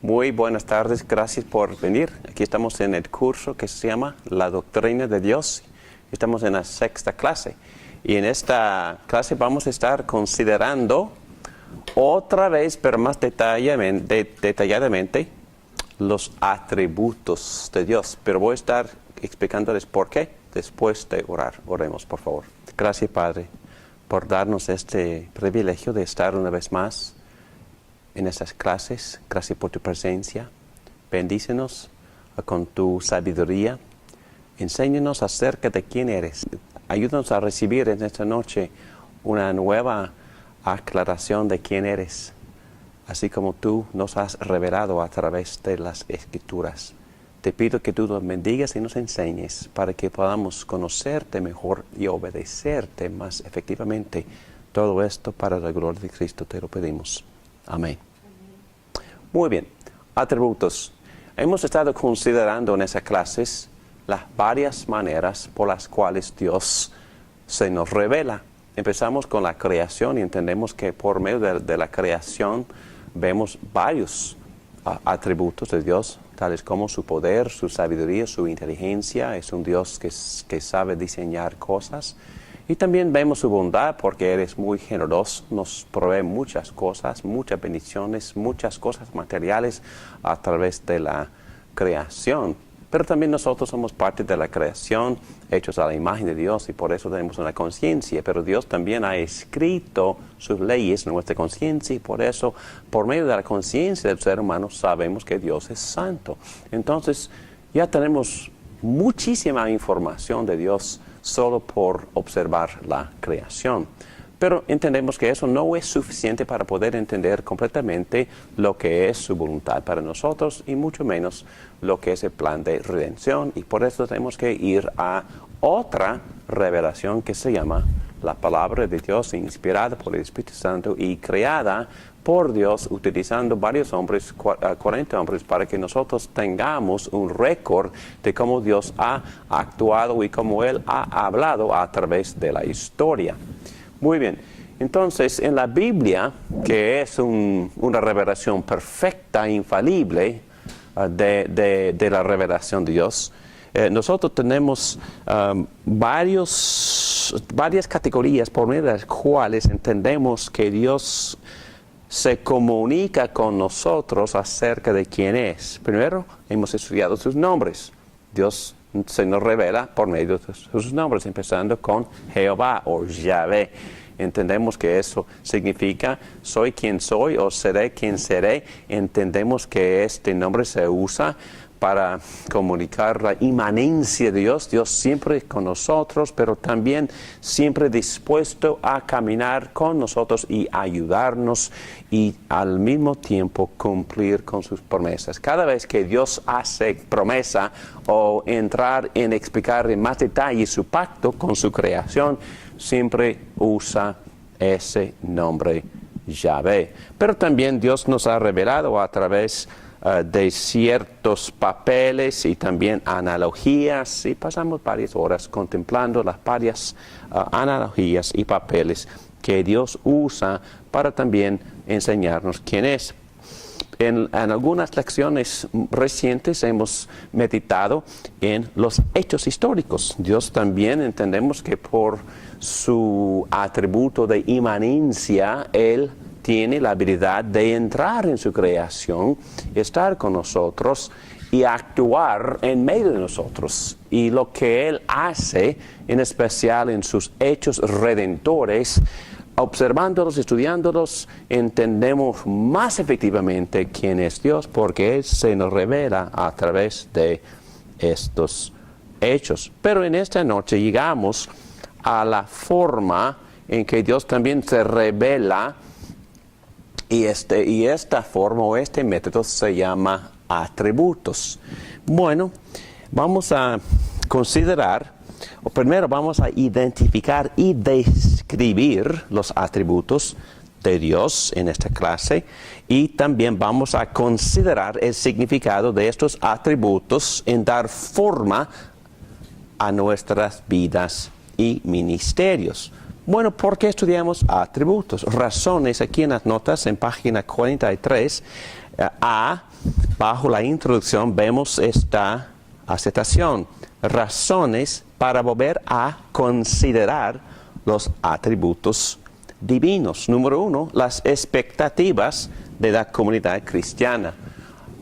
Muy buenas tardes, gracias por venir. Aquí estamos en el curso que se llama La Doctrina de Dios. Estamos en la 6ª clase y en esta clase vamos a estar considerando otra vez, pero más detalladamente, los atributos de Dios. Pero voy a estar explicándoles por qué después de orar. Oremos, por favor. Gracias, Padre, por darnos este privilegio de estar una vez más en estas clases. Gracias por tu presencia. Bendícenos con tu sabiduría. Enséñanos acerca de quién eres. Ayúdanos a recibir en esta noche una nueva aclaración de quién eres, así como tú nos has revelado a través de las Escrituras. Te pido que tú nos bendigas y nos enseñes para que podamos conocerte mejor y obedecerte más efectivamente. Todo esto para la gloria de Cristo te lo pedimos. Amén. Muy bien, atributos. Hemos estado considerando en esas clases las varias maneras por las cuales Dios se nos revela. Empezamos con la creación y entendemos que por medio de la creación vemos varios atributos de Dios, tales como su poder, su sabiduría, su inteligencia. Es un Dios que sabe diseñar cosas. Y también vemos su bondad porque Él es muy generoso, nos provee muchas cosas, muchas bendiciones, muchas cosas materiales a través de la creación. Pero también nosotros somos parte de la creación, hechos a la imagen de Dios, y por eso tenemos una conciencia. Pero Dios también ha escrito sus leyes en nuestra conciencia, y por eso, por medio de la conciencia del ser humano, sabemos que Dios es santo. Entonces, ya tenemos muchísima información de Dios solo por observar la creación. Pero entendemos que eso no es suficiente para poder entender completamente lo que es su voluntad para nosotros y mucho menos lo que es el plan de redención. Y por eso tenemos que ir a otra revelación que se llama la palabra de Dios, inspirada por el Espíritu Santo y creada por Dios, utilizando varios hombres, 40 hombres, para que nosotros tengamos un récord de cómo Dios ha actuado y cómo Él ha hablado a través de la historia. Muy bien, entonces en la Biblia, que es una revelación perfecta, infalible de la revelación de Dios, nosotros tenemos varias categorías por medio de las cuales entendemos que Dios se comunica con nosotros acerca de quién es. Primero, hemos estudiado sus nombres. Dios se nos revela por medio de sus nombres, empezando con Jehová o Yahvé. Entendemos que eso significa soy quien soy o seré quien seré. Entendemos que este nombre se usa para comunicar la inmanencia de Dios. Dios siempre con nosotros, pero también siempre dispuesto a caminar con nosotros y ayudarnos y al mismo tiempo cumplir con sus promesas. Cada vez que Dios hace promesa o entrar en explicar en más detalle su pacto con su creación, siempre usa ese nombre Yahvé. Pero también Dios nos ha revelado a través de ciertos papeles y también analogías, y pasamos varias horas contemplando las varias analogías y papeles que Dios usa para también enseñarnos quién es. En algunas lecciones recientes hemos meditado en los hechos históricos. Dios también entendemos que por su atributo de inmanencia, Él tiene la habilidad de entrar en su creación, estar con nosotros y actuar en medio de nosotros. Y lo que Él hace, en especial en sus hechos redentores, observándolos, estudiándolos, entendemos más efectivamente quién es Dios, porque Él se nos revela a través de estos hechos. Pero en esta noche llegamos a la forma en que Dios también se revela. Y esta forma o este método se llama atributos. Bueno, vamos a considerar, o primero vamos a identificar y describir los atributos de Dios en esta clase y también vamos a considerar el significado de estos atributos en dar forma a nuestras vidas y ministerios. Bueno, ¿por qué estudiamos atributos? Razones, aquí en las notas, en página 43, bajo la introducción vemos esta aceptación. Razones para volver a considerar los atributos divinos. Número 1, las expectativas de la comunidad cristiana.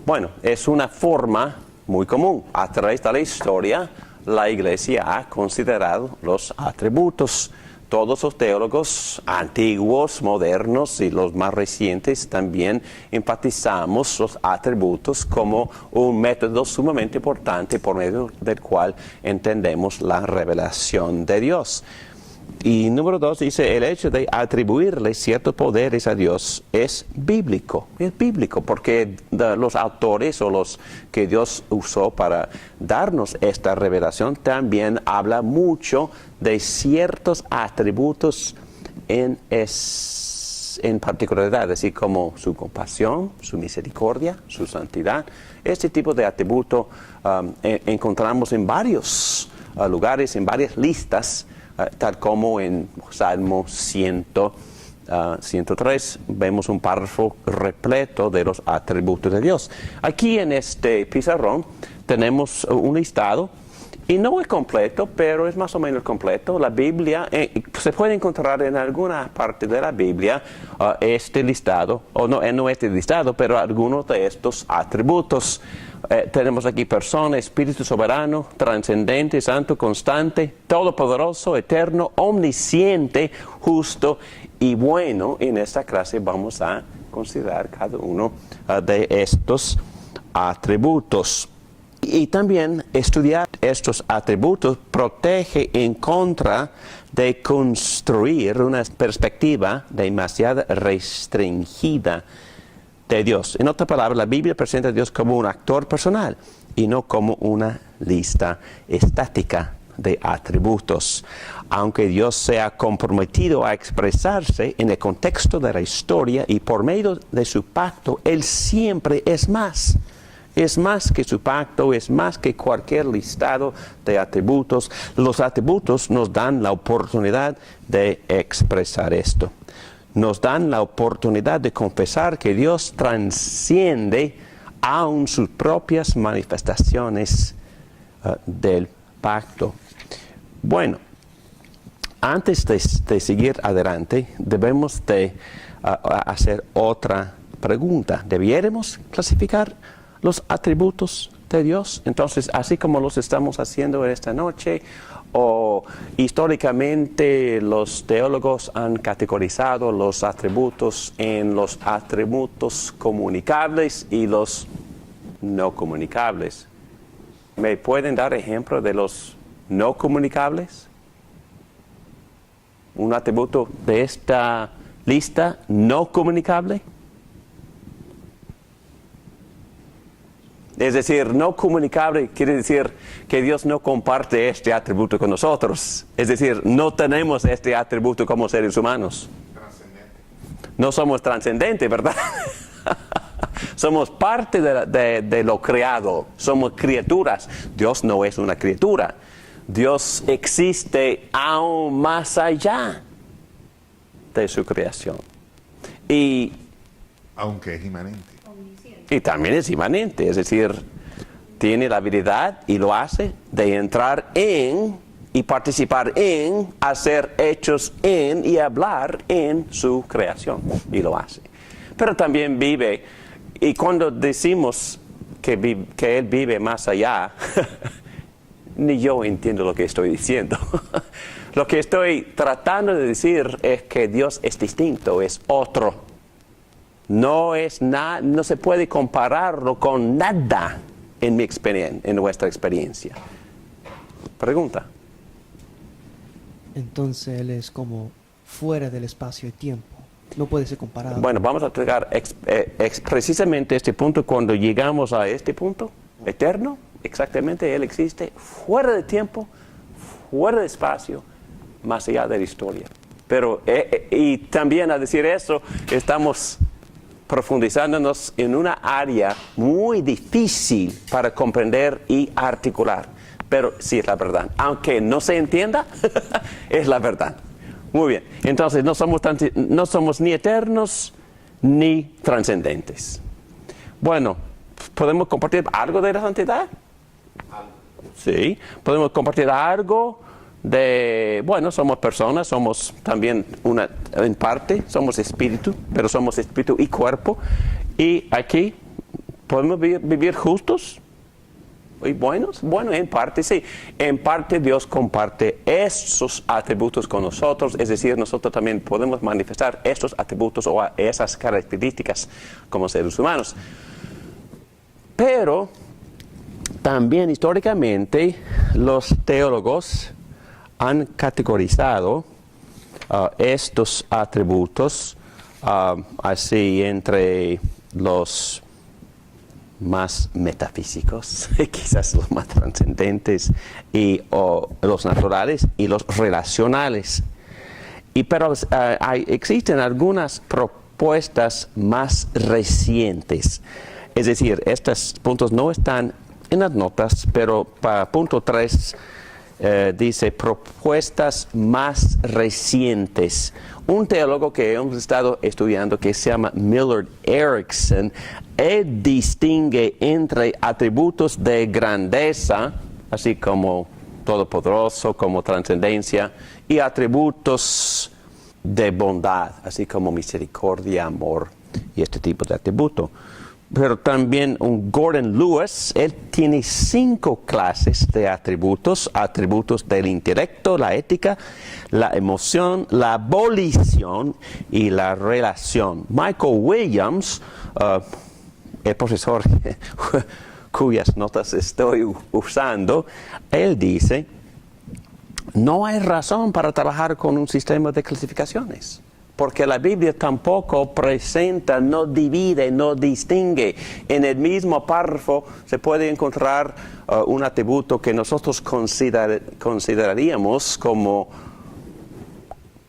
Bueno, es una forma muy común. A través de la historia, la Iglesia ha considerado los atributos. Todos los teólogos antiguos, modernos y los más recientes también enfatizamos los atributos como un método sumamente importante por medio del cual entendemos la revelación de Dios. Y número 2 dice, el hecho de atribuirle ciertos poderes a Dios es bíblico porque los autores o los que Dios usó para darnos esta revelación también habla mucho de ciertos atributos en particularidad, así como su compasión, su misericordia, su santidad. Este tipo de atributo encontramos en varios lugares, en varias listas, tal como en Salmo 103 vemos un párrafo repleto de los atributos de Dios. Aquí en este pizarrón tenemos un listado, y no es completo, pero es más o menos completo. La Biblia, se puede encontrar en alguna parte de la Biblia este listado, o no este listado, pero algunos de estos atributos. Tenemos aquí persona, espíritu soberano, trascendente, santo, constante, todopoderoso, eterno, omnisciente, justo y bueno. En esta clase vamos a considerar cada uno de estos atributos. Y también estudiar estos atributos protege en contra de construir una perspectiva demasiado restringida de Dios. En otras palabras, la Biblia presenta a Dios como un actor personal y no como una lista estática de atributos. Aunque Dios sea comprometido a expresarse en el contexto de la historia y por medio de su pacto, Él siempre es más. Es más que su pacto, es más que cualquier listado de atributos. Los atributos nos dan la oportunidad de expresar esto. Nos dan la oportunidad de confesar que Dios trasciende aún sus propias manifestaciones del pacto. Bueno, antes de seguir adelante, debemos de hacer otra pregunta. ¿Debiéramos clasificar los atributos de Dios? Entonces, así como los estamos haciendo esta noche, o históricamente los teólogos han categorizado los atributos en los atributos comunicables y los no comunicables. ¿Me pueden dar ejemplo de los no comunicables? Un atributo de esta lista no comunicable. Es decir, no comunicable quiere decir que Dios no comparte este atributo con nosotros. Es decir, no tenemos este atributo como seres humanos. Trascendente. No somos trascendentes, ¿verdad? Somos parte de lo creado. Somos criaturas. Dios no es una criatura. Dios existe aún más allá de su creación. Y aunque es inmanente. Y también es inmanente, es decir, tiene la habilidad, y lo hace, de entrar en y participar en, hacer hechos en y hablar en su creación, y lo hace. Pero también vive, y cuando decimos que Él vive más allá, ni yo entiendo lo que estoy diciendo. Lo que estoy tratando de decir es que Dios es distinto, es otro. No se puede compararlo con nada en nuestra experiencia. Pregunta. Entonces Él es como fuera del espacio y tiempo. No puede ser comparado. Bueno, vamos a tratar precisamente este punto cuando llegamos a este punto eterno. Exactamente, Él existe fuera de tiempo, fuera de espacio, más allá de la historia. Pero, y también al decir eso, estamos profundizándonos en una área muy difícil para comprender y articular. Pero sí es la verdad. Aunque no se entienda, es la verdad. Muy bien. Entonces no somos ni eternos ni trascendentes. Bueno, ¿podemos compartir algo de la santidad? Sí. ¿Podemos compartir algo de, bueno, somos personas, somos también en parte, somos espíritu, pero somos espíritu y cuerpo. Y aquí, ¿podemos vivir justos y buenos? Bueno, en parte sí. En parte Dios comparte esos atributos con nosotros, es decir, nosotros también podemos manifestar estos atributos o esas características como seres humanos. Pero también históricamente los teólogos han categorizado estos atributos así entre los más metafísicos, quizás los más trascendentes, y los naturales y los relacionales. Pero existen algunas propuestas más recientes. Es decir, estos puntos no están en las notas, pero para punto 3 dice propuestas más recientes. Un teólogo que hemos estado estudiando que se llama Millard Erickson, él distingue entre atributos de grandeza, así como todopoderoso, como trascendencia, y atributos de bondad, así como misericordia, amor y este tipo de atributo. Pero también un Gordon Lewis, él tiene 5 clases de atributos del intelecto, la ética, la emoción, la volición y la relación. Michael Williams, el profesor cuyas notas estoy usando, él dice, no hay razón para trabajar con un sistema de clasificaciones. Porque la Biblia tampoco presenta, no divide, no distingue. En el mismo párrafo se puede encontrar un atributo que nosotros consideraríamos como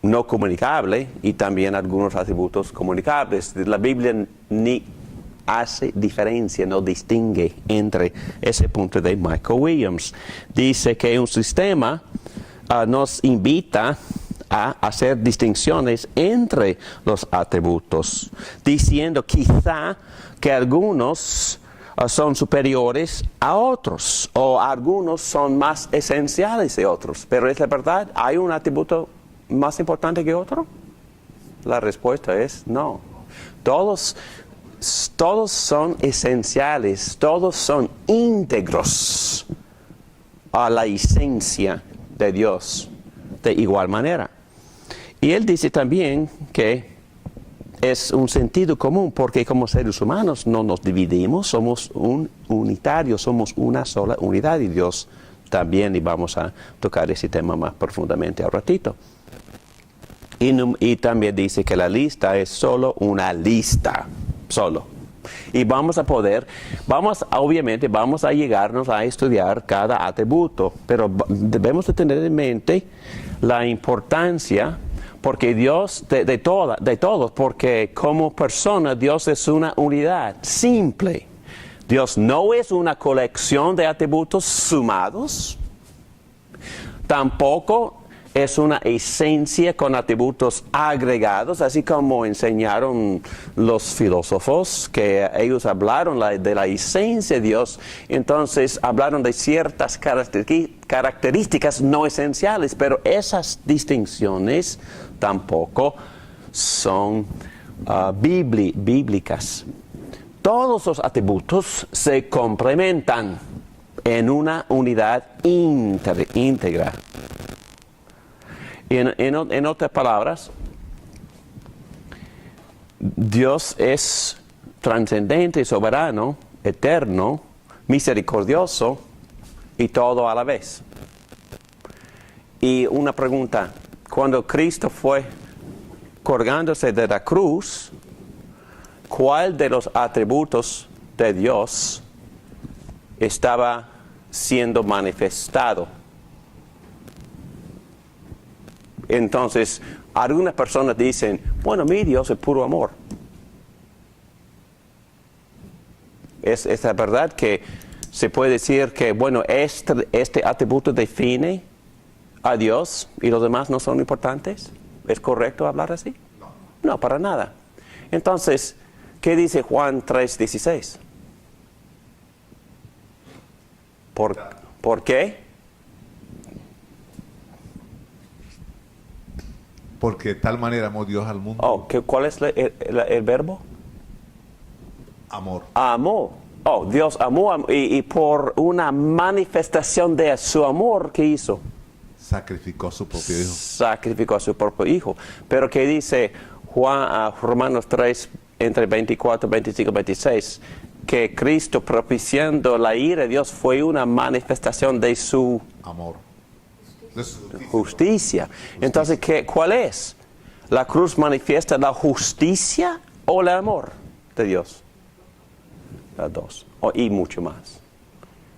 no comunicable y también algunos atributos comunicables. La Biblia ni hace diferencia, no distingue entre ese punto de Michael Williams. Dice que un sistema nos invita a hacer distinciones entre los atributos, diciendo quizá que algunos son superiores a otros o algunos son más esenciales que otros. Pero es la verdad, ¿hay un atributo más importante que otro? La respuesta es no. Todos son esenciales, todos son íntegros a la esencia de Dios de igual manera. Y él dice también que es un sentido común porque como seres humanos no nos dividimos, somos unitarios, somos una sola unidad y Dios también, y vamos a tocar ese tema más profundamente al ratito. Y también dice que la lista es solo una lista, solo. Y obviamente vamos a llegarnos a estudiar cada atributo, pero debemos de tener en mente la importancia, porque Dios, de todos, porque como persona Dios es una unidad simple. Dios no es una colección de atributos sumados, tampoco es una esencia con atributos agregados, así como enseñaron los filósofos, que ellos hablaron de la esencia de Dios, entonces hablaron de ciertas características no esenciales, pero esas distinciones tampoco son bíblicas. Todos los atributos se complementan en una unidad íntegra. En otras palabras, Dios es trascendente, soberano, eterno, misericordioso y todo a la vez. Y una pregunta, cuando Cristo fue colgándose de la cruz, ¿cuál de los atributos de Dios estaba siendo manifestado? Entonces, Algunas personas dicen, bueno, mi Dios es puro amor. Es la verdad que se puede decir que, bueno, este atributo define a Dios y los demás no son importantes. ¿Es correcto hablar así? No, para nada. Entonces, ¿qué dice Juan 3:16? ¿Por qué? Porque de tal manera amó Dios al mundo. Oh, ¿cuál es el verbo? Amor. Amó. Oh, Dios amó y por una manifestación de su amor, ¿qué hizo? Sacrificó a su propio hijo. Sacrificó a su propio hijo. Pero ¿qué dice Romanos 3, entre 24, 25, 26? Que Cristo propiciando la ira de Dios fue una manifestación de su Amor. De su justicia. Entonces, ¿cuál es? ¿La cruz manifiesta la justicia o el amor de Dios? Las dos. Y mucho más.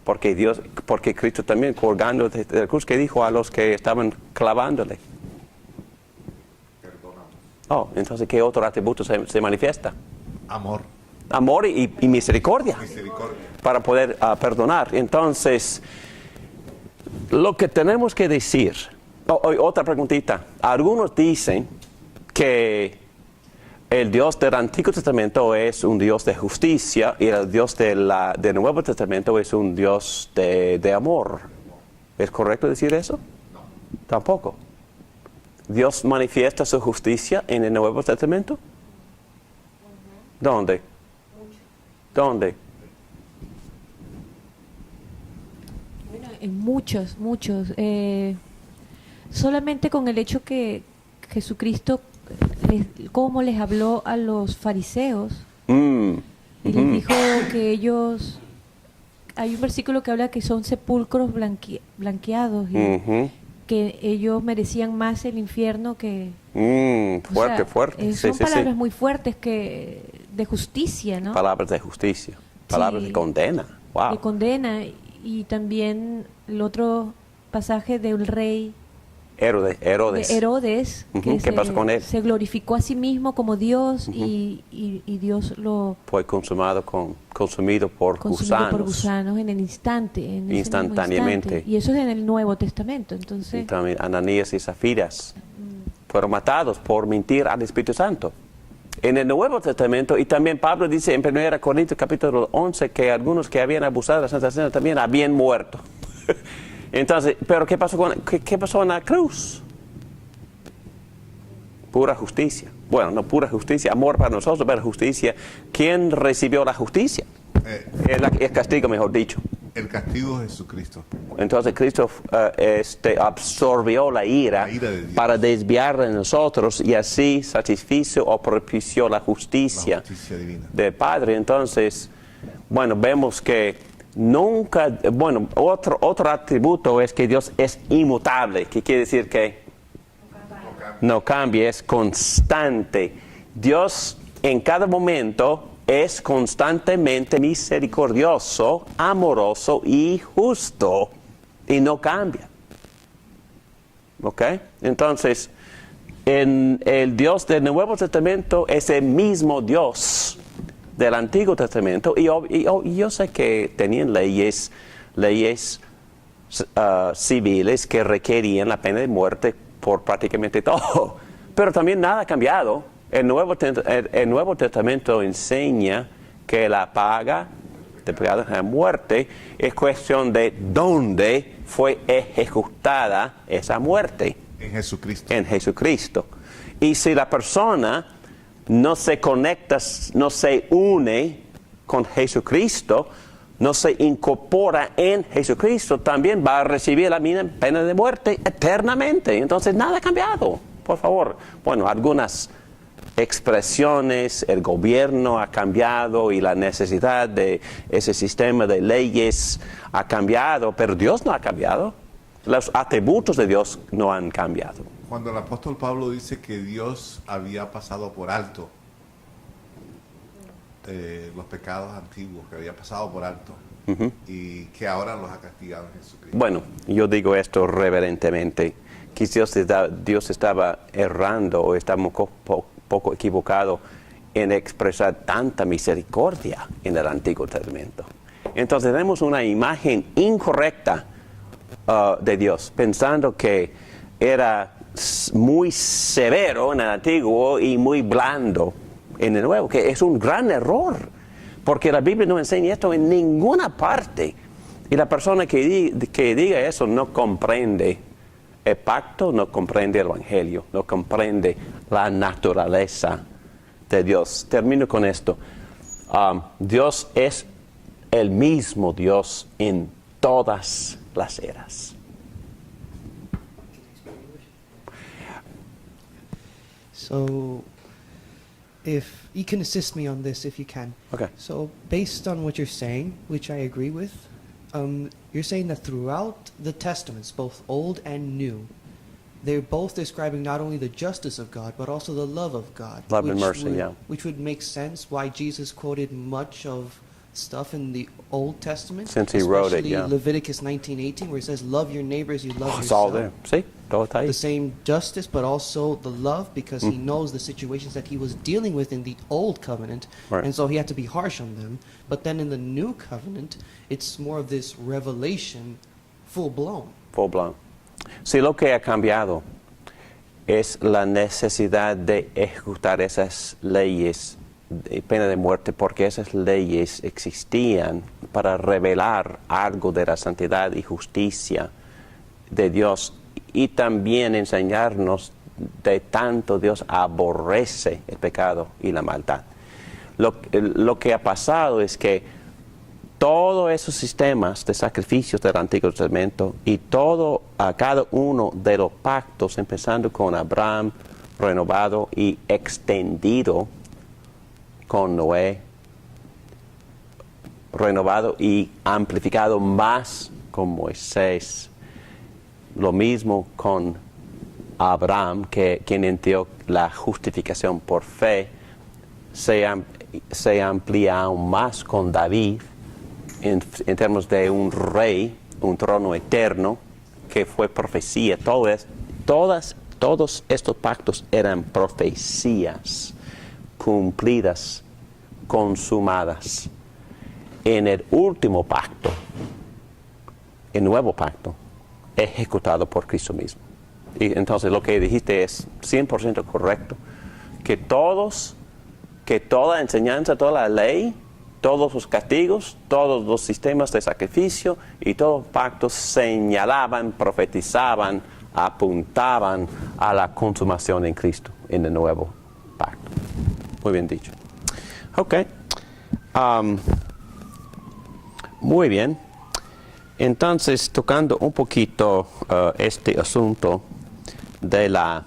Porque Cristo también colgando de la cruz, que dijo a los que estaban clavándole. Entonces, ¿qué otro atributo se manifiesta? Amor. Amor y misericordia. Misericordia. Para poder perdonar. Entonces, lo que tenemos que decir, otra preguntita. Algunos dicen que el Dios del Antiguo Testamento es un Dios de justicia y el Dios del Nuevo Testamento es un Dios de amor. ¿Es correcto decir eso? No. Tampoco. ¿Dios manifiesta su justicia en el Nuevo Testamento? ¿Dónde? ¿Dónde? Bueno, en muchos. Solamente con el hecho que Jesucristo, cómo les habló a los fariseos, y les dijo que ellos, hay un versículo que habla que son sepulcros blanqueados y que ellos merecían más el infierno que... Fuerte, fuerte. Son palabras muy fuertes de justicia, ¿no? Palabras de justicia, palabras de condena. Wow. De condena. Y también el otro pasaje del rey Herodes. de Herodes, que ¿Qué pasó con él? se glorificó a sí mismo como Dios y Dios lo Fue consumido por consumió gusanos. por gusanos en el instante. En ese mismo Instantáneamente. instante. Y eso es en el Nuevo Testamento. Entonces, Y también Ananías y Zafiras fueron matados por mentir al Espíritu Santo. En el Nuevo Testamento, y también Pablo dice en 1 Corintios capítulo 11 que algunos que habían abusado de la Santa Cena también habían muerto. Entonces, ¿pero qué pasó en la cruz? Pura justicia. Bueno, no pura justicia, amor para nosotros, pero justicia. ¿Quién recibió la justicia? El castigo, mejor dicho. El castigo es Jesucristo. Entonces Cristo absorbió la ira de Dios para desviar de nosotros y así satisfizo o propició la justicia divina del Padre. Entonces, bueno, vemos que nunca, bueno, otro atributo es que Dios es inmutable, que quiere decir que no cambia, es constante. Dios en cada momento es constantemente misericordioso, amoroso y justo, y no cambia. ¿Ok? Entonces, en el Dios del Nuevo Testamento es el mismo Dios del Antiguo Testamento, y yo sé que tenían leyes civiles que requerían la pena de muerte por prácticamente todo, pero también nada ha cambiado. El Nuevo Testamento enseña que la paga de pecado es la muerte. Es cuestión de dónde fue ejecutada esa muerte. en Jesucristo. En Jesucristo. Y si la persona no se conecta, no se une con Jesucristo, no se incorpora en Jesucristo, también va a recibir la misma pena de muerte eternamente. Entonces nada ha cambiado, por favor. Bueno, algunas expresiones, el gobierno ha cambiado y la necesidad de ese sistema de leyes ha cambiado, pero Dios no ha cambiado. Los atributos de Dios no han cambiado. Cuando el apóstol Pablo dice que Dios había pasado por alto los pecados antiguos, que había pasado por alto, y que ahora los ha castigado en Jesucristo. Bueno, yo digo esto reverentemente. que Dios estaba errando o estaba un poco equivocado en expresar tanta misericordia en el Antiguo Testamento. Entonces tenemos una imagen incorrecta de Dios, pensando que era muy severo en el Antiguo y muy blando en el Nuevo, que es un gran error, porque la Biblia no enseña esto en ninguna parte. Y la persona que diga eso no comprende el pacto, no comprende el Evangelio, no comprende la naturaleza de Dios. Termino con esto. Dios es el mismo Dios en todas las eras. So, if you can assist me on this, if you can. Okay. So, based on what you're saying, which I agree with, you're saying that throughout the Testaments, both Old and New, they're both describing not only the justice of God, but also the love of God. Love and mercy, yeah. Which would make sense why Jesus quoted much of stuff in the Old Testament. Since he wrote it, especially yeah. Leviticus 19:18, where it says, love your neighbors, you love It's all yourself. there. ¿Sí? Todo está ahí. The same justice, but also the love, because he knows the situations that he was dealing with in the old covenant, Right. and so he had to be harsh on them. But then in the new covenant, it's more of this revelation, full blown. Full blown. Sí, lo que ha cambiado es la necesidad de ejecutar esas leyes de pena de muerte, porque esas leyes existían para revelar algo de la santidad y justicia de Dios y también enseñarnos de tanto Dios aborrece el pecado y la maldad. Lo que ha pasado es que todos esos sistemas de sacrificios del Antiguo Testamento y cada uno de los pactos, empezando con Abraham, renovado y extendido con Noé, renovado y amplificado más con Moisés, lo mismo con Abraham, quien entendió la justificación por fe, se amplía aún más con David en términos de un rey, un trono eterno, que fue profecía. Todos estos pactos eran profecías cumplidas, consumadas. En el último pacto, el nuevo pacto, ejecutado por Cristo mismo. Y entonces lo que dijiste es 100% correcto, que toda enseñanza, toda la ley, todos los castigos, todos los sistemas de sacrificio y todos los pactos señalaban, profetizaban, apuntaban a la consumación en Cristo, en el nuevo pacto. Muy bien dicho. Ok. Muy bien. Entonces, tocando un poquito este asunto de la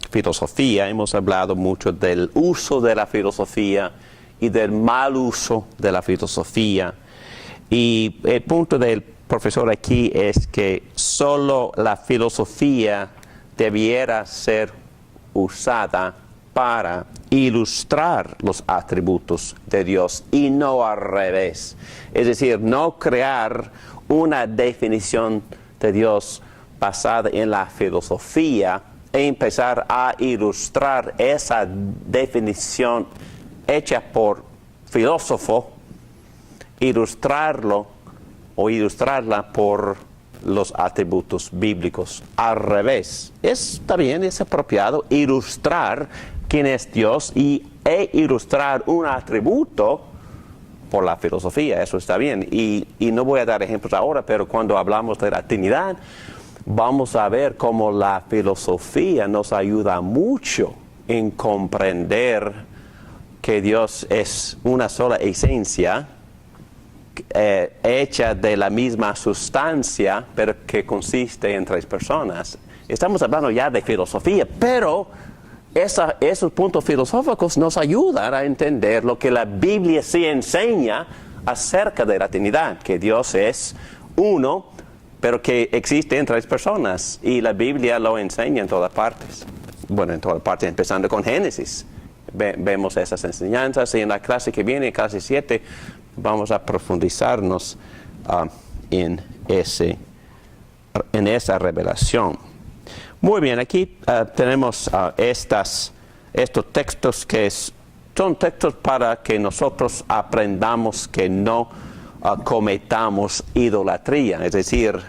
filosofía, hemos hablado mucho del uso de la filosofía y del mal uso de la filosofía. Y el punto del profesor aquí es que solo la filosofía debiera ser usada para ilustrar los atributos de Dios y no al revés. Es decir, no crear una definición de Dios basada en la filosofía e empezar a ilustrar esa definición hecha por filósofo, ilustrarla por los atributos bíblicos. Al revés, está bien, es apropiado ilustrar quién es Dios e ilustrar un atributo por la filosofía, eso está bien. Y no voy a dar ejemplos ahora, pero cuando hablamos de la Trinidad, vamos a ver cómo la filosofía nos ayuda mucho en comprender que Dios es una sola esencia, hecha de la misma sustancia, pero que consiste en tres personas. Estamos hablando ya de filosofía, pero esos puntos filosóficos nos ayudan a entender lo que la Biblia sí enseña acerca de la Trinidad, que Dios es uno, pero que existe en tres personas, y la Biblia lo enseña en todas partes. Bueno, en todas partes, empezando con Génesis. Vemos esas enseñanzas, y en la clase que viene, clase 7, vamos a profundizarnos en esa revelación. Muy bien, aquí tenemos estos textos que son textos para que nosotros aprendamos que no cometamos idolatría, es decir,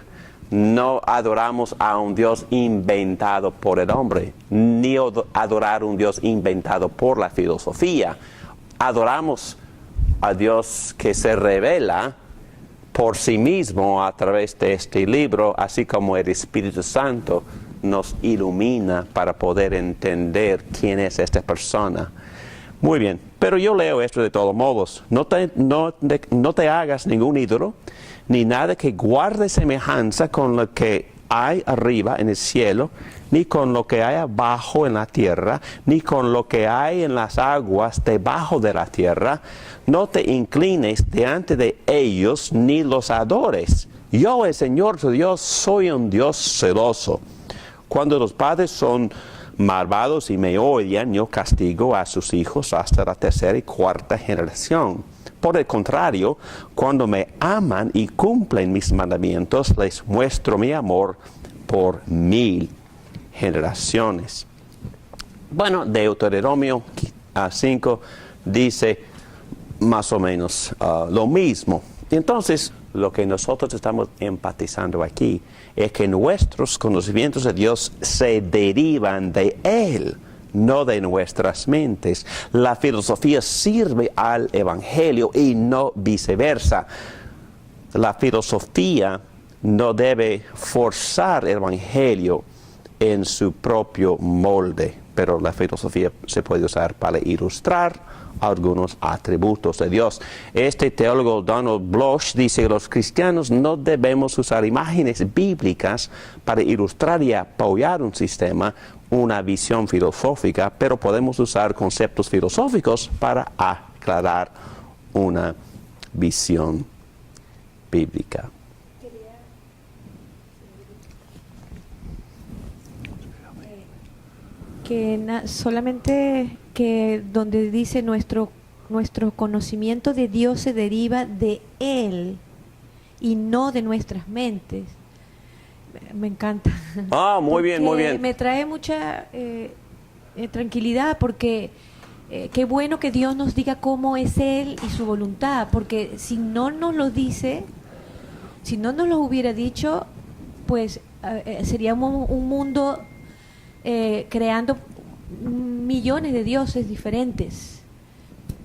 no adoramos a un Dios inventado por el hombre, ni adorar a un Dios inventado por la filosofía. Adoramos a Dios que se revela por sí mismo a través de este libro, así como el Espíritu Santo nos ilumina para poder entender quién es esta persona. Muy bien, pero yo leo esto de todos modos. No te hagas ningún ídolo, ni nada que guarde semejanza con lo que hay arriba en el cielo, ni con lo que hay abajo en la tierra, ni con lo que hay en las aguas debajo de la tierra. No te inclines delante de ellos, ni los adores. Yo, el Señor tu Dios, soy un Dios celoso. Cuando los padres son malvados y me odian, yo castigo a sus hijos hasta la tercera y cuarta generación. Por el contrario, cuando me aman y cumplen mis mandamientos, les muestro mi amor por 1000 generaciones. Bueno, Deuteronomio 5 dice más o menos lo mismo. Entonces, lo que nosotros estamos enfatizando aquí es que nuestros conocimientos de Dios se derivan de Él, no de nuestras mentes. La filosofía sirve al Evangelio y no viceversa. La filosofía no debe forzar el Evangelio en su propio molde, pero la filosofía se puede usar para ilustrar algunos atributos de Dios. Este teólogo Donald Bloch dice que los cristianos no debemos usar imágenes bíblicas para ilustrar y apoyar un sistema, una visión filosófica, pero podemos usar conceptos filosóficos para aclarar una visión bíblica. Solamente que donde dice nuestro conocimiento de Dios se deriva de Él y no de nuestras mentes. Me encanta. Muy bien, muy bien. Me trae mucha tranquilidad porque qué bueno que Dios nos diga cómo es Él y su voluntad, porque si no nos lo dice, si no nos lo hubiera dicho, pues seríamos un mundo creando millones de dioses diferentes,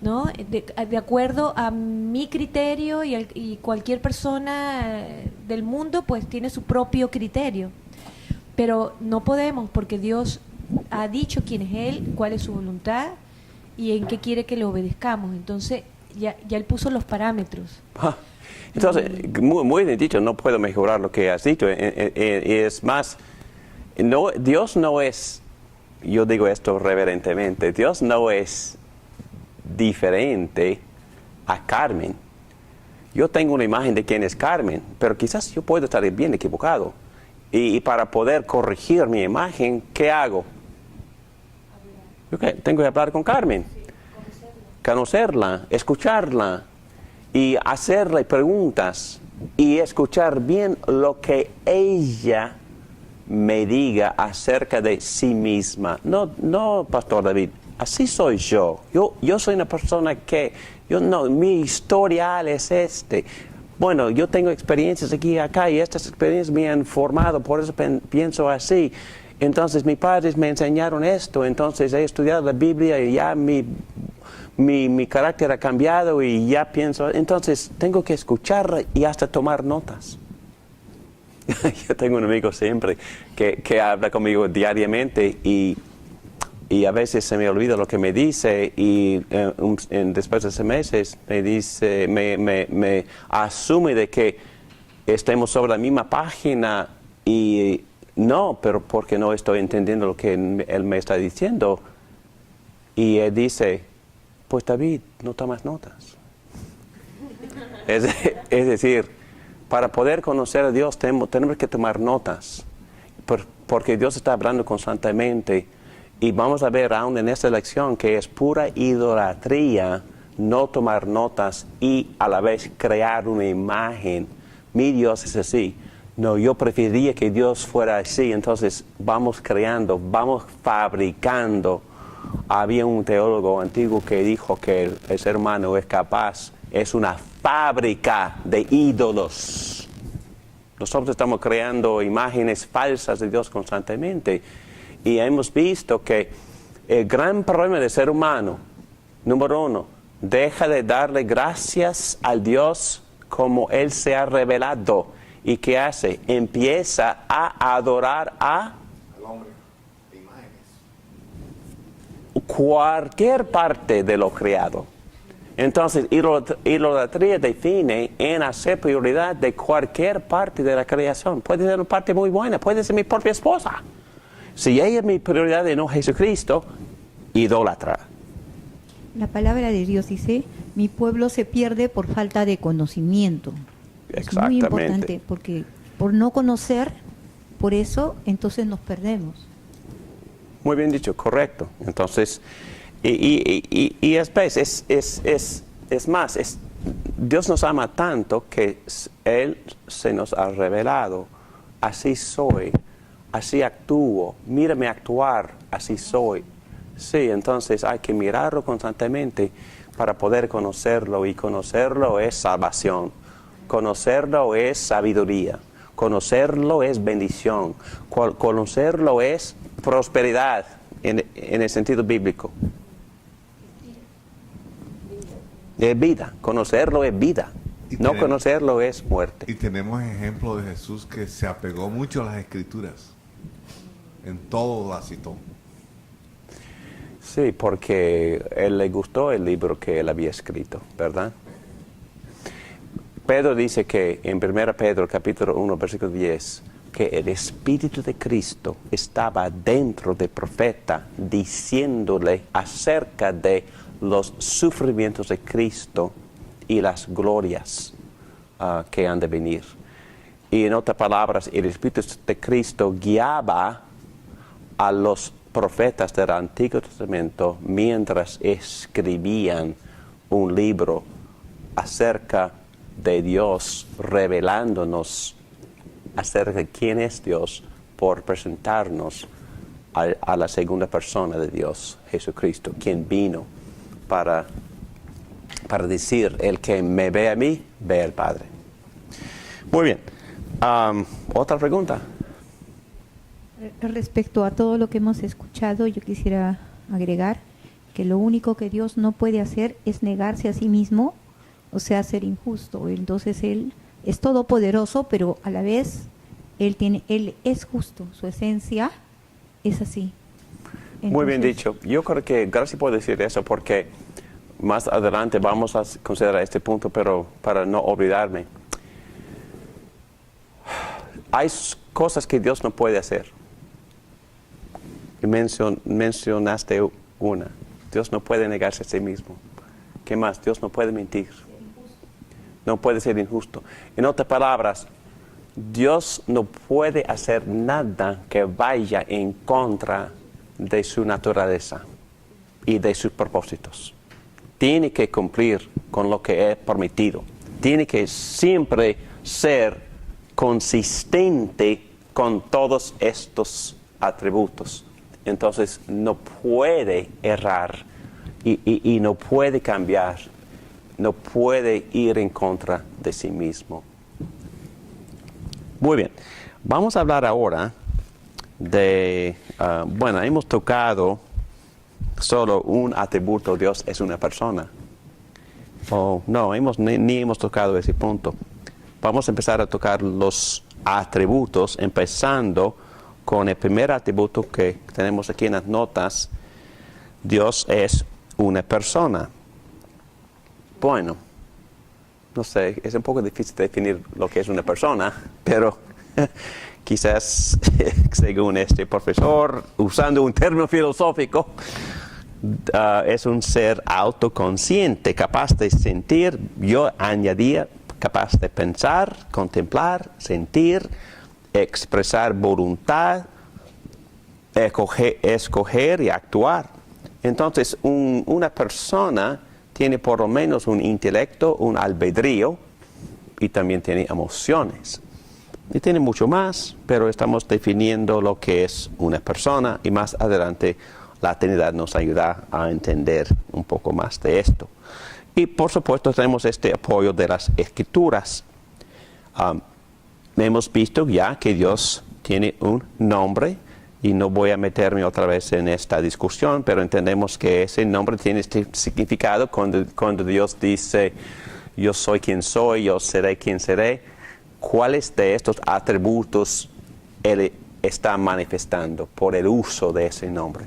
¿no? De acuerdo a mi criterio y cualquier persona del mundo pues tiene su propio criterio, pero no podemos porque Dios ha dicho quién es Él, cuál es su voluntad y en qué quiere que le obedezcamos. Entonces ya Él puso los parámetros. Entonces, muy bien dicho, no puedo mejorar lo que has dicho. Es más, Dios no es, yo digo esto reverentemente, Dios no es diferente a Carmen. Yo tengo una imagen de quién es Carmen, pero quizás yo puedo estar bien equivocado. Y para poder corregir mi imagen, ¿qué hago? Okay, tengo que hablar con Carmen, conocerla, escucharla y hacerle preguntas y escuchar bien lo que ella me diga acerca de sí misma. No, Pastor David, así soy yo. Yo soy una persona que, mi historial es este. Bueno, yo tengo experiencias aquí y acá y estas experiencias me han formado, por eso pienso así. Entonces mis padres me enseñaron esto, entonces he estudiado la Biblia y ya mi carácter ha cambiado y ya pienso, entonces tengo que escuchar y hasta tomar notas. Yo tengo un amigo siempre que habla conmigo diariamente y a veces se me olvida lo que me dice y después de 6 meses me dice, me asume de que estemos sobre la misma página y no, pero porque no estoy entendiendo lo que él me está diciendo. Y él dice, pues David, no tomas notas. Es decir, para poder conocer a Dios tenemos que tomar notas, porque Dios está hablando constantemente y vamos a ver aún en esta lección que es pura idolatría no tomar notas y a la vez crear una imagen. Mi Dios es así. no, yo preferiría que Dios fuera así, entonces vamos creando, vamos fabricando. Había un teólogo antiguo que dijo que el ser humano es una fábrica de ídolos. Nosotros estamos creando imágenes falsas de Dios constantemente y hemos visto que el gran problema del ser humano, número uno, deja de darle gracias al Dios como Él se ha revelado. ¿Y qué hace? Empieza a adorar al hombre de imágenes. Cualquier parte de lo creado. Entonces, idolatría define en hacer prioridad de cualquier parte de la creación. Puede ser una parte muy buena, puede ser mi propia esposa. Si ella es mi prioridad y no Jesucristo, idólatra. La palabra de Dios dice, mi pueblo se pierde por falta de conocimiento. Es muy importante porque por no conocer, por eso entonces nos perdemos. Muy bien dicho, correcto. Entonces, y es más, Dios nos ama tanto que Él se nos ha revelado, así soy, así actúo, mírame actuar, así soy. Sí, entonces hay que mirarlo constantemente para poder conocerlo, y conocerlo es salvación, conocerlo es sabiduría, conocerlo es bendición, conocerlo es prosperidad en el sentido bíblico. Es vida, conocerlo es vida, no conocerlo es muerte. Y tenemos ejemplo de Jesús que se apegó mucho a las Escrituras, en todo la citó. Sí, porque él le gustó el libro que él había escrito, ¿verdad? Pedro dice que en 1 Pedro capítulo 1 versículo 10, que el Espíritu de Cristo estaba dentro del profeta diciéndole acerca de los sufrimientos de Cristo y las glorias que han de venir. Y en otras palabras, el Espíritu de Cristo guiaba a los profetas del Antiguo Testamento mientras escribían un libro acerca de Dios, revelándonos acerca de quién es Dios por presentarnos a la segunda persona de Dios, Jesucristo, quien vino para decir, el que me ve a mí, ve al Padre. Muy bien. ¿Otra pregunta? Respecto a todo lo que hemos escuchado, yo quisiera agregar que lo único que Dios no puede hacer es negarse a sí mismo, o sea, ser injusto. Entonces Él es todopoderoso, pero a la vez Él es justo, su esencia es así. Entonces, muy bien dicho. Yo creo que, gracias por decir eso, porque más adelante vamos a considerar este punto, pero para no olvidarme. Hay cosas que Dios no puede hacer. Y mencionaste una. Dios no puede negarse a sí mismo. ¿Qué más? Dios no puede mentir. No puede ser injusto. En otras palabras, Dios no puede hacer nada que vaya en contra de su naturaleza y de sus propósitos. Tiene que cumplir con lo que es permitido. Tiene que siempre ser consistente con todos estos atributos. Entonces no puede errar y no puede cambiar, no puede ir en contra de sí mismo. Muy bien, vamos a hablar ahora de, hemos tocado solo un atributo, Dios es una persona. No, ni hemos tocado ese punto. Vamos a empezar a tocar los atributos, empezando con el primer atributo que tenemos aquí en las notas. Dios es una persona. Bueno, no sé, es un poco difícil definir lo que es una persona, pero quizás según este profesor, usando un término filosófico, es un ser autoconsciente, capaz de sentir. Yo añadía capaz de pensar, contemplar, sentir, expresar voluntad, escoger y actuar. Entonces, una persona tiene por lo menos un intelecto, un albedrío, y también tiene emociones. y tiene mucho más, pero estamos definiendo lo que es una persona y más adelante la Trinidad nos ayuda a entender un poco más de esto. Y por supuesto tenemos este apoyo de las Escrituras. Hemos visto ya que Dios tiene un nombre y no voy a meterme otra vez en esta discusión, pero entendemos que ese nombre tiene este significado cuando Dios dice, yo soy quien soy, yo seré quien seré. ¿Cuáles de estos atributos Él está manifestando por el uso de ese nombre?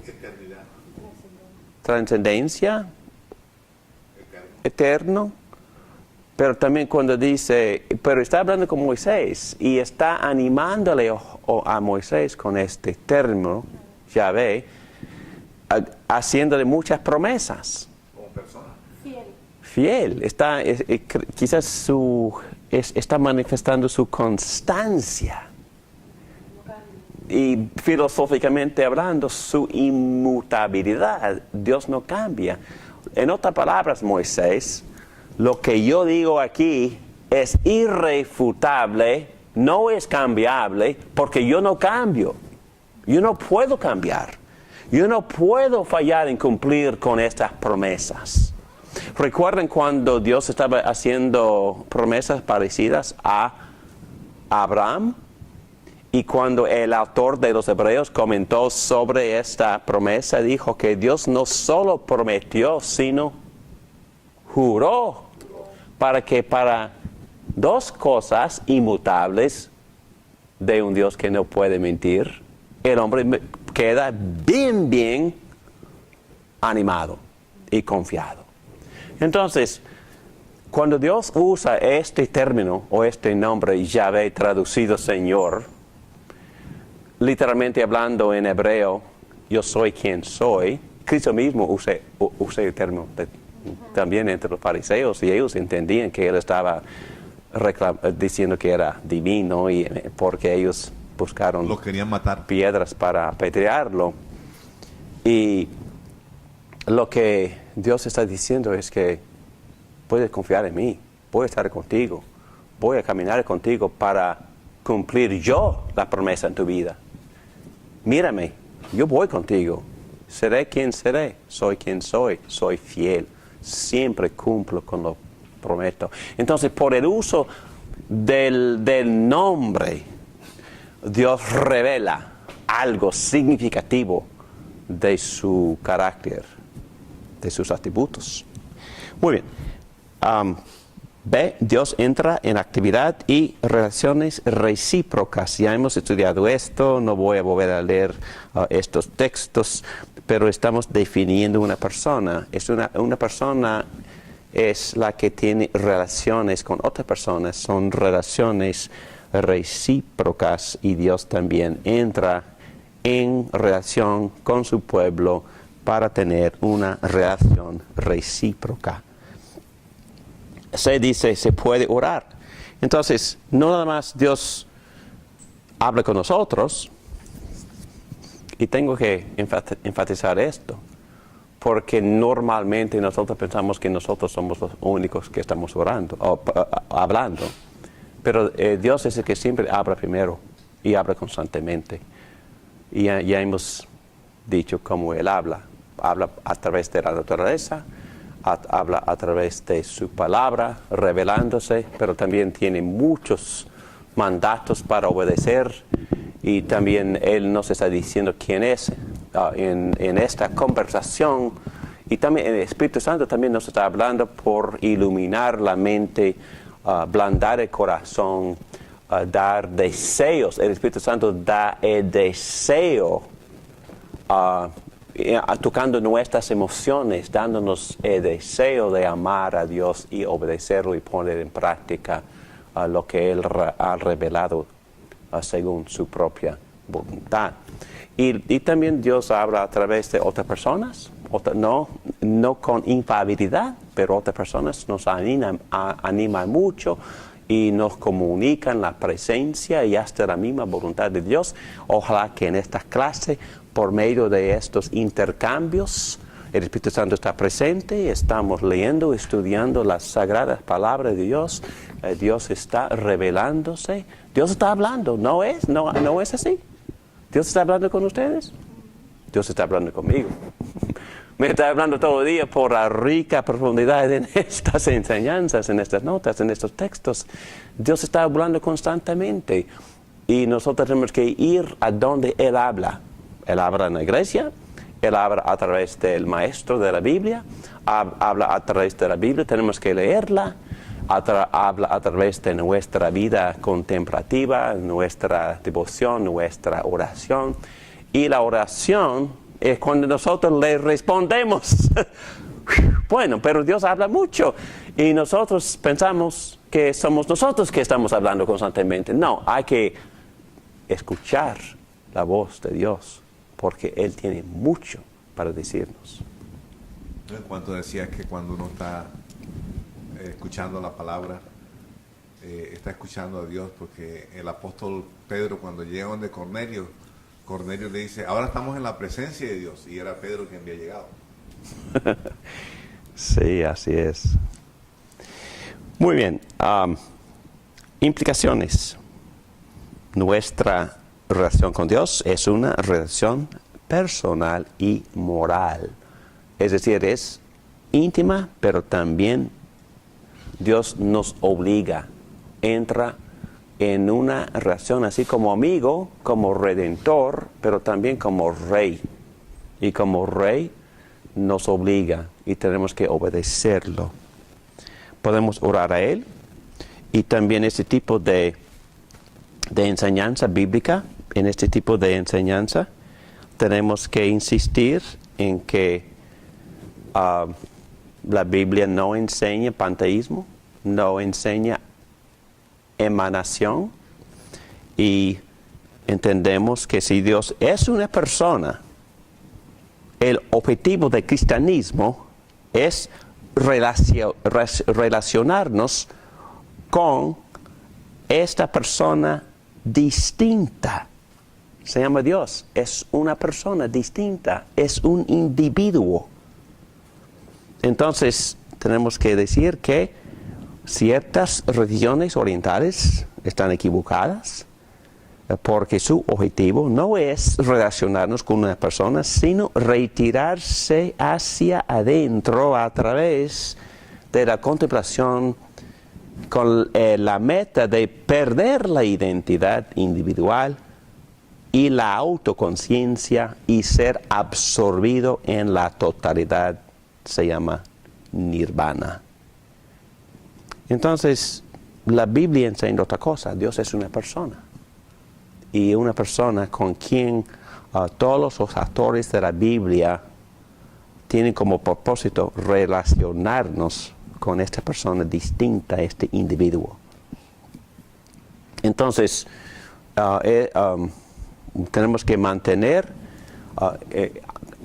Trascendencia, eterno, pero también cuando dice, pero está hablando con Moisés y está animándole a Moisés con este término, Yahvé, haciéndole muchas promesas. Como persona. Fiel. Quizás está manifestando su constancia. Y filosóficamente hablando, su inmutabilidad. Dios no cambia. En otras palabras, Moisés, lo que yo digo aquí es irrefutable, no es cambiable, porque yo no cambio. Yo no puedo cambiar. Yo no puedo fallar en cumplir con estas promesas. ¿Recuerdan cuando Dios estaba haciendo promesas parecidas a Abraham? Y cuando el autor de los Hebreos comentó sobre esta promesa, dijo que Dios no solo prometió, sino juró para dos cosas inmutables de un Dios que no puede mentir, el hombre queda bien animado y confiado. Entonces, cuando Dios usa este término o este nombre, Yahvé, traducido Señor, literalmente hablando en hebreo, yo soy quien soy, Cristo mismo usa el término también entre los fariseos y ellos entendían que Él estaba diciendo que era divino y porque ellos buscaron Lo querían matar. piedras para apedrearlo. Y lo que Dios está diciendo es que puedes confiar en mí, voy a estar contigo, voy a caminar contigo para cumplir yo la promesa en tu vida. Mírame, yo voy contigo, seré quien seré, soy quien soy fiel, siempre cumplo con lo prometo. Entonces, por el uso del nombre, Dios revela algo significativo de su carácter, de sus atributos. Muy bien. B, Dios entra en actividad y relaciones recíprocas. Ya hemos estudiado esto, no voy a volver a leer estos textos, pero estamos definiendo una persona. Una persona es la que tiene relaciones con otras personas, son relaciones recíprocas y Dios también entra en relación con su pueblo para tener una relación recíproca. Se dice, se puede orar. Entonces, no nada más Dios habla con nosotros, y tengo que enfatizar esto, porque normalmente nosotros pensamos que nosotros somos los únicos que estamos orando, o hablando, pero Dios es el que siempre habla primero y habla constantemente. Y ya hemos dicho cómo Él habla a través de la naturaleza, habla a través de su palabra, revelándose, pero también tiene muchos mandatos para obedecer y también Él nos está diciendo quién es en esta conversación y también el Espíritu Santo también nos está hablando por iluminar la mente, ablandar el corazón, dar deseos. El Espíritu Santo da el deseo tocando nuestras emociones, dándonos el deseo de amar a Dios y obedecerlo y poner en práctica lo que Él ha revelado según su propia voluntad. Y también Dios habla a través de otras personas, no con infalibilidad, pero otras personas nos animan mucho y nos comunican la presencia y hasta la misma voluntad de Dios. Ojalá que en esta clase, por medio de estos intercambios, El Espíritu Santo está presente, estamos leyendo, estudiando las sagradas palabras de Dios. Dios está revelándose. Dios está hablando, ¿no es así? ¿Dios está hablando con ustedes? Dios está hablando conmigo. Me está hablando todo el día por la rica profundidad en estas enseñanzas, en estas notas, en estos textos. Dios está hablando constantemente y nosotros tenemos que ir a donde Él habla. Él habla en la iglesia, Él habla a través del maestro de la Biblia, habla a través de la Biblia, tenemos que leerla, habla a través de nuestra vida contemplativa, nuestra devoción, nuestra oración. Y la oración es cuando nosotros le respondemos. Bueno, pero Dios habla mucho y nosotros pensamos que somos nosotros que estamos hablando constantemente. No, hay que escuchar la voz de Dios porque Él tiene mucho para decirnos. En cuanto decías que cuando uno está escuchando la palabra, está escuchando a Dios, porque el apóstol Pedro, cuando llega donde Cornelio le dice, ahora estamos en la presencia de Dios, y era Pedro quien había llegado. Sí, así es. Muy bien. Implicaciones. Nuestra relación con Dios es una relación personal y moral. Es decir, es íntima, pero también Dios nos obliga, entra en una relación así como amigo, como redentor, pero también como rey. Y como rey nos obliga y tenemos que obedecerlo. Podemos orar a Él y también este tipo de enseñanza bíblica, en este tipo de enseñanza tenemos que insistir en que la Biblia no enseña panteísmo, no enseña emanación, y entendemos que si Dios es una persona, el objetivo del cristianismo es relacionarnos con esta persona distinta. Se llama Dios, es una persona distinta, es un individuo. Entonces tenemos que decir que ciertas religiones orientales están equivocadas porque su objetivo no es relacionarnos con una persona, sino retirarse hacia adentro a través de la contemplación con la meta de perder la identidad individual y la autoconciencia y ser absorbido en la totalidad. Se llama nirvana. Entonces, la Biblia enseña otra cosa. Dios es una persona. Y una persona con quien todos los actores de la Biblia tienen como propósito relacionarnos con esta persona distinta, este individuo. Entonces, tenemos que mantener,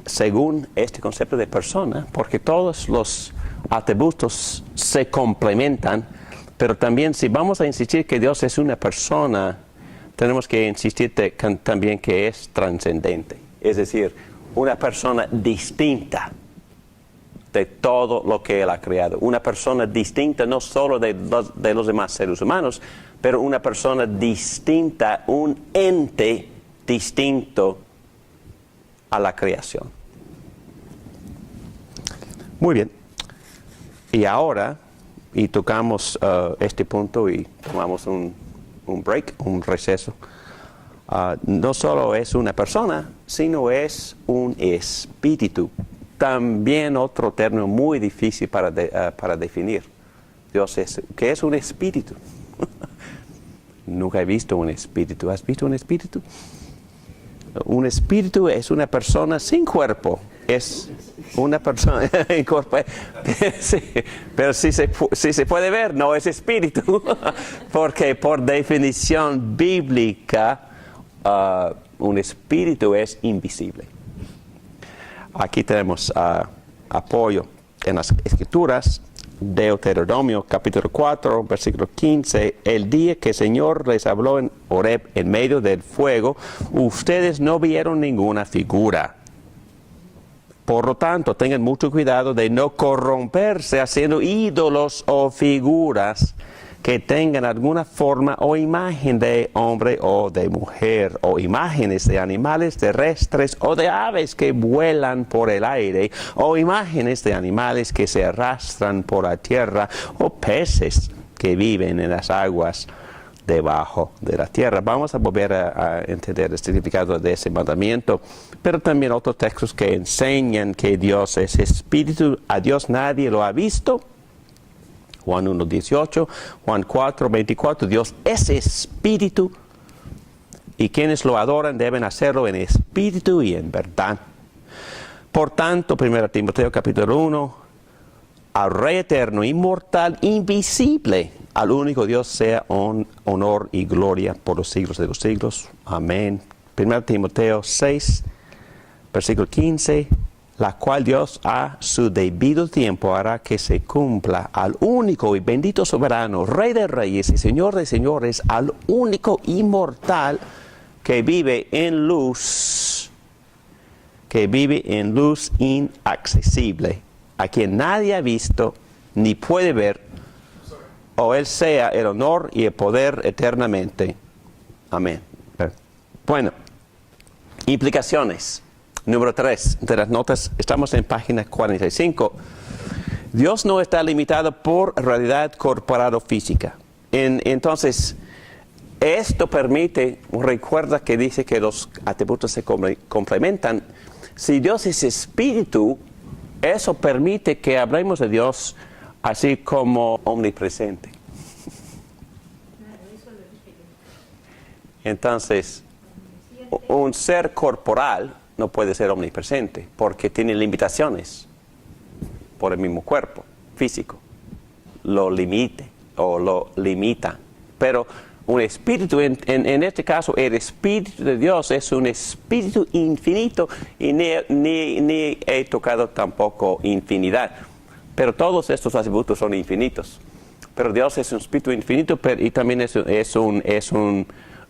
según este concepto de persona, porque todos los atributos se complementan, pero también si vamos a insistir que Dios es una persona, tenemos que insistir también que es trascendente, es decir, una persona distinta de todo lo que Él ha creado, una persona distinta no solo de los demás seres humanos, pero una persona distinta, un ente distinto a la creación. Muy bien. Y ahora, y tocamos este punto y tomamos un break, un receso. No solo es una persona, sino es un espíritu. También otro término muy difícil para definir. ¿Qué es un espíritu? Nunca he visto un espíritu. ¿Has visto un espíritu? Un espíritu es una persona sin cuerpo. Es una persona en cuerpo. Sí, pero si se puede ver, no es espíritu. Porque por definición bíblica, un espíritu es invisible. Aquí tenemos apoyo en las Escrituras. Deuteronomio capítulo 4, versículo 15, el día que el Señor les habló en Horeb en medio del fuego, ustedes no vieron ninguna figura. Por lo tanto, tengan mucho cuidado de no corromperse haciendo ídolos o figuras que tengan alguna forma o imagen de hombre o de mujer, o imágenes de animales terrestres o de aves que vuelan por el aire, o imágenes de animales que se arrastran por la tierra, o peces que viven en las aguas debajo de la tierra. Vamos a volver a entender el significado de ese mandamiento, pero también otros textos que enseñan que Dios es espíritu. A Dios nadie lo ha visto. Juan 1:18, Juan 4:24, Dios es espíritu y quienes lo adoran deben hacerlo en espíritu y en verdad. Por tanto, 1 Timoteo capítulo 1, al Rey eterno, inmortal, invisible, al único Dios sea honor y gloria por los siglos de los siglos. Amén. 1 Timoteo 6, versículo 15, la cual Dios a su debido tiempo hará que se cumpla al único y bendito soberano, Rey de reyes y Señor de señores, al único inmortal que vive en luz inaccesible, a quien nadie ha visto ni puede ver, o Él sea el honor y el poder eternamente. Amén. Bueno, implicaciones. Número 3 de las notas, estamos en página 45. Dios no está limitado por realidad corporal o física. Entonces, esto permite, recuerda que dice que los atributos se complementan. Si Dios es espíritu, eso permite que hablemos de Dios así como omnipresente. Entonces, un ser corporal no puede ser omnipresente porque tiene limitaciones por el mismo cuerpo físico. Lo limita. Pero un espíritu, en este caso, el espíritu de Dios es un espíritu infinito y ni he tocado tampoco infinidad. Pero todos estos atributos son infinitos. Pero Dios es un espíritu infinito y también es un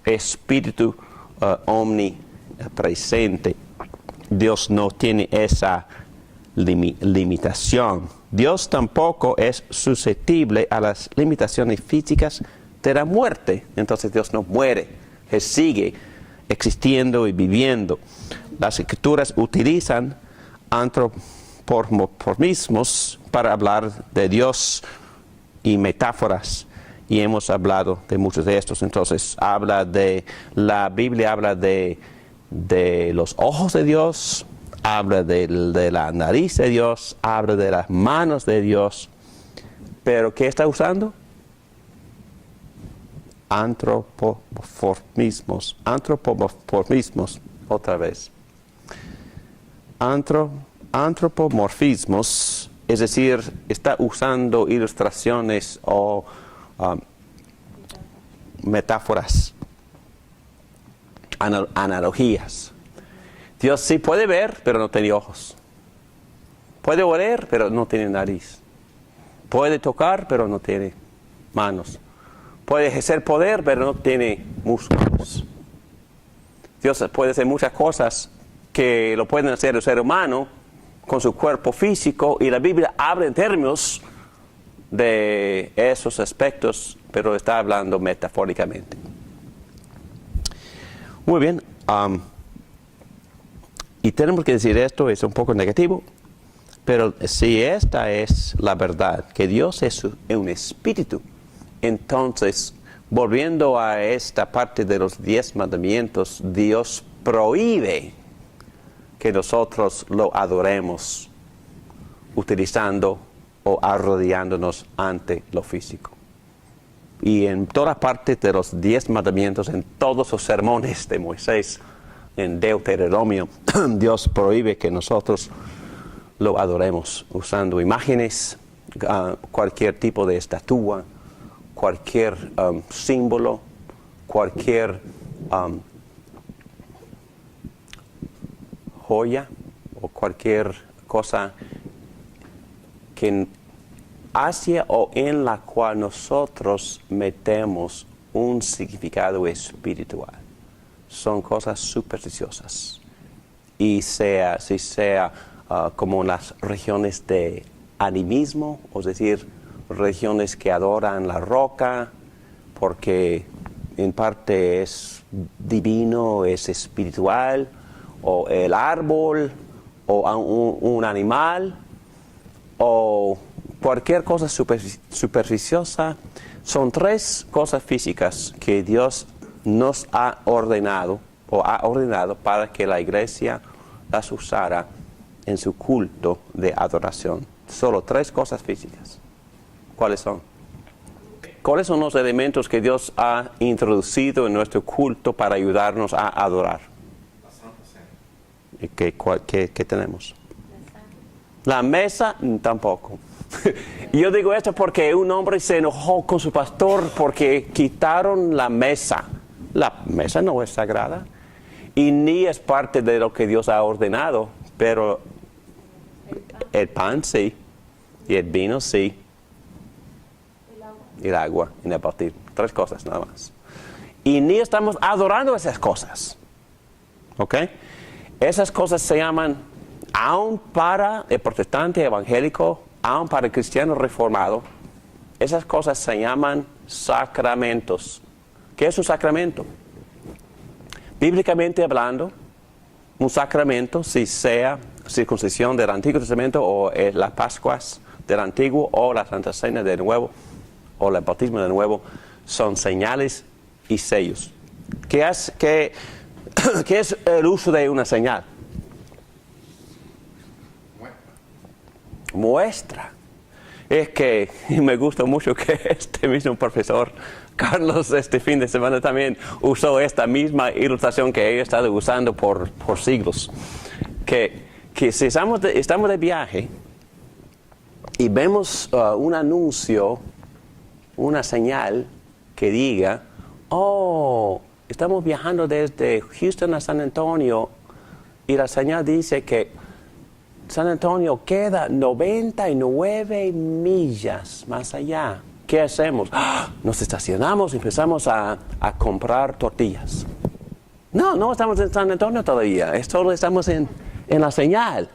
espíritu omnipresente. Dios no tiene esa limitación. Dios tampoco es susceptible a las limitaciones físicas de la muerte. Entonces Dios no muere, Él sigue existiendo y viviendo. Las Escrituras utilizan antropomorfismos para hablar de Dios y metáforas, y hemos hablado de muchos de estos. Entonces la Biblia habla de los ojos de Dios, habla de la nariz de Dios, habla de las manos de Dios. ¿Pero qué está usando? Antropomorfismos, otra vez. Antropomorfismos, es decir, está usando ilustraciones o metáforas, analogías. Dios sí puede ver, pero no tiene ojos. Puede oler, pero no tiene nariz. Puede tocar, pero no tiene manos. Puede ejercer poder, pero no tiene músculos. Dios puede hacer muchas cosas que lo pueden hacer el ser humano con su cuerpo físico, y la Biblia habla en términos de esos aspectos, pero está hablando metafóricamente. Muy bien, y tenemos que decir esto, es un poco negativo, pero si esta es la verdad, que Dios es un espíritu, entonces, volviendo a esta parte de los 10 mandamientos, Dios prohíbe que nosotros lo adoremos utilizando o arrodillándonos ante lo físico. Y en todas partes de los 10 mandamientos, en todos los sermones de Moisés, en Deuteronomio, Dios prohíbe que nosotros lo adoremos usando imágenes, cualquier tipo de estatua, cualquier símbolo, cualquier joya o cualquier cosa que hacia o en la cual nosotros metemos un significado espiritual. Son cosas supersticiosas. Y si sea como las regiones de animismo, es decir, regiones que adoran la roca, porque en parte es divino, es espiritual, o el árbol, o un animal, o cualquier cosa superficiosa. Son tres cosas físicas que Dios nos ha ordenado para que la iglesia las usara en su culto de adoración. Solo tres cosas físicas. ¿Cuáles son? ¿Cuáles son los elementos que Dios ha introducido en nuestro culto para ayudarnos a adorar? La Santa Cena. ¿Qué tenemos? La mesa, tampoco. Yo digo esto porque un hombre se enojó con su pastor porque quitaron la mesa. La mesa no es sagrada y ni es parte de lo que Dios ha ordenado, pero el pan sí, y el vino sí, y el agua en el bautismo. Tres cosas nada más. Y ni estamos adorando esas cosas. ¿Ok? Esas cosas se llaman, aún para el protestante evangélico, aún para el cristiano reformado, esas cosas se llaman sacramentos. ¿Qué es un sacramento? Bíblicamente hablando, un sacramento, si sea circuncisión del Antiguo Testamento o las Pascuas del Antiguo o la Santa Cena del Nuevo o el bautismo del Nuevo, son señales y sellos. ¿Qué es el uso de una señal? Muestra. Es que me gusta mucho que este mismo profesor, Carlos, este fin de semana también usó esta misma ilustración que he estado usando por siglos. Que si estamos de viaje y vemos un anuncio, una señal que diga, oh, estamos viajando desde Houston a San Antonio, y la señal dice que San Antonio queda 99 millas más allá. ¿Qué hacemos? Nos estacionamos y empezamos a comprar tortillas. No estamos en San Antonio todavía. Solo estamos en la señal.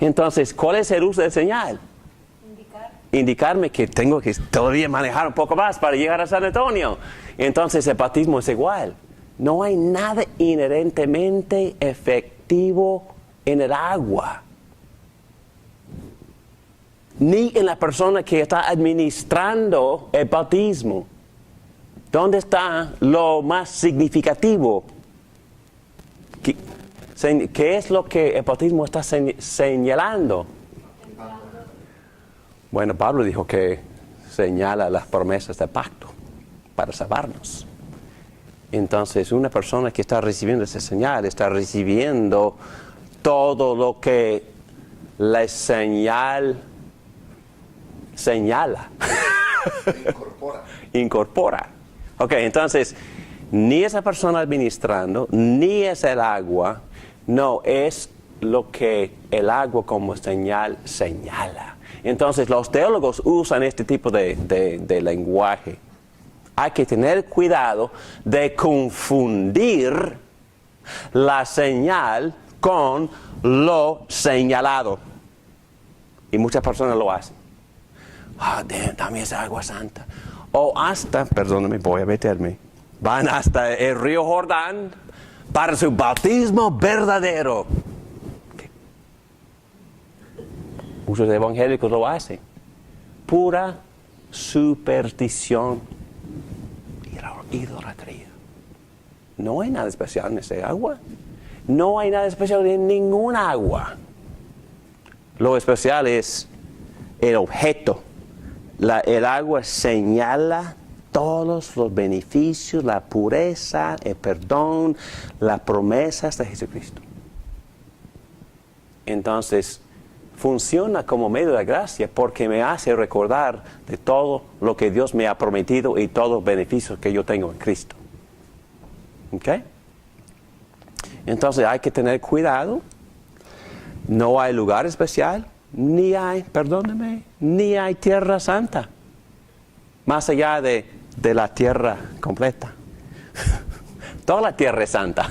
Entonces, ¿cuál es el uso de señal? Indicarme que tengo que todavía manejar un poco más para llegar a San Antonio. Entonces, el bautismo es igual. No hay nada inherentemente efectivo en el agua, ni en la persona que está administrando el bautismo. ¿Dónde está lo más significativo? ¿Qué es lo que el bautismo está señalando? Bueno, Pablo dijo que señala las promesas del pacto para salvarnos. Entonces, una persona que está recibiendo esa señal está recibiendo todo lo que la señala. Incorpora. Ok, entonces, ni esa persona administrando, ni es el agua, no, es lo que el agua como señal señala. Entonces, los teólogos usan este tipo de lenguaje. Hay que tener cuidado de confundir la señal con lo señalado. Y muchas personas lo hacen. Dame esa agua santa. O hasta, perdóname, voy a meterme, van hasta el río Jordán para su bautismo verdadero. Muchos evangélicos lo hacen. Pura superstición y idolatría. No hay nada especial en ese agua. No hay nada especial en ninguna agua. Lo especial es el objeto. El agua señala todos los beneficios, la pureza, el perdón, las promesas de Jesucristo. Entonces, funciona como medio de gracia porque me hace recordar de todo lo que Dios me ha prometido y todos los beneficios que yo tengo en Cristo. ¿Ok? Entonces hay que tener cuidado. No hay lugar especial, ni hay tierra santa, más allá de la tierra completa. Toda la tierra es santa.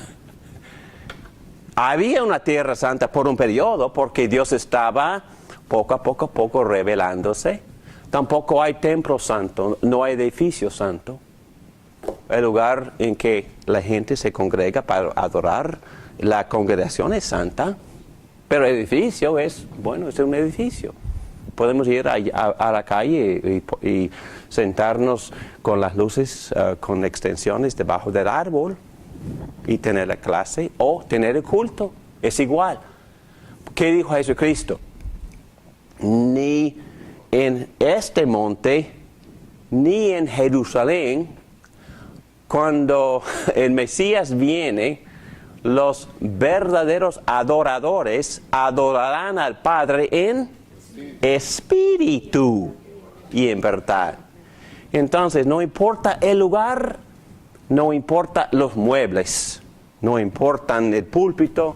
Había una tierra santa por un periodo porque Dios estaba poco a poco revelándose. Tampoco hay templo santo, no hay edificio santo. El lugar en que la gente se congrega para adorar, la congregación es santa, pero el edificio es un edificio. Podemos ir a la calle y sentarnos con las luces, con extensiones debajo del árbol y tener la clase o tener el culto. Es igual. ¿Qué dijo Jesucristo? Ni en este monte, ni en Jerusalén, cuando el Mesías viene, los verdaderos adoradores adorarán al Padre en espíritu y en verdad. Entonces, no importa el lugar, no importa los muebles, no importan el púlpito.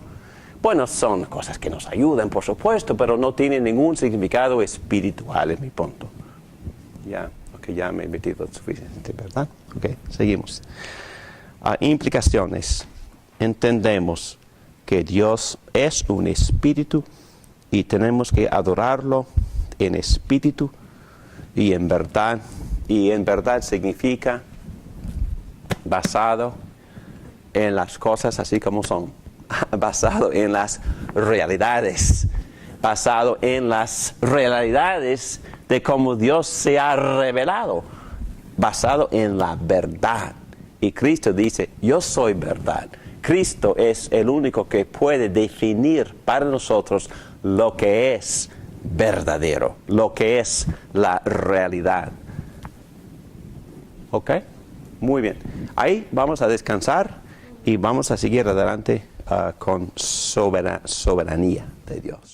Bueno, son cosas que nos ayudan, por supuesto, pero no tienen ningún significado espiritual, es mi punto. Ya me he metido suficiente, ¿verdad? Ok, seguimos. Implicaciones. Entendemos que Dios es un espíritu y tenemos que adorarlo en espíritu y en verdad. Y en verdad significa basado en las cosas así como son, basado en las realidades, basado en las realidades de cómo Dios se ha revelado, basado en la verdad. Y Cristo dice, yo soy verdad. Cristo es el único que puede definir para nosotros lo que es verdadero, lo que es la realidad. ¿Ok? Muy bien. Ahí vamos a descansar y vamos a seguir adelante con soberanía de Dios.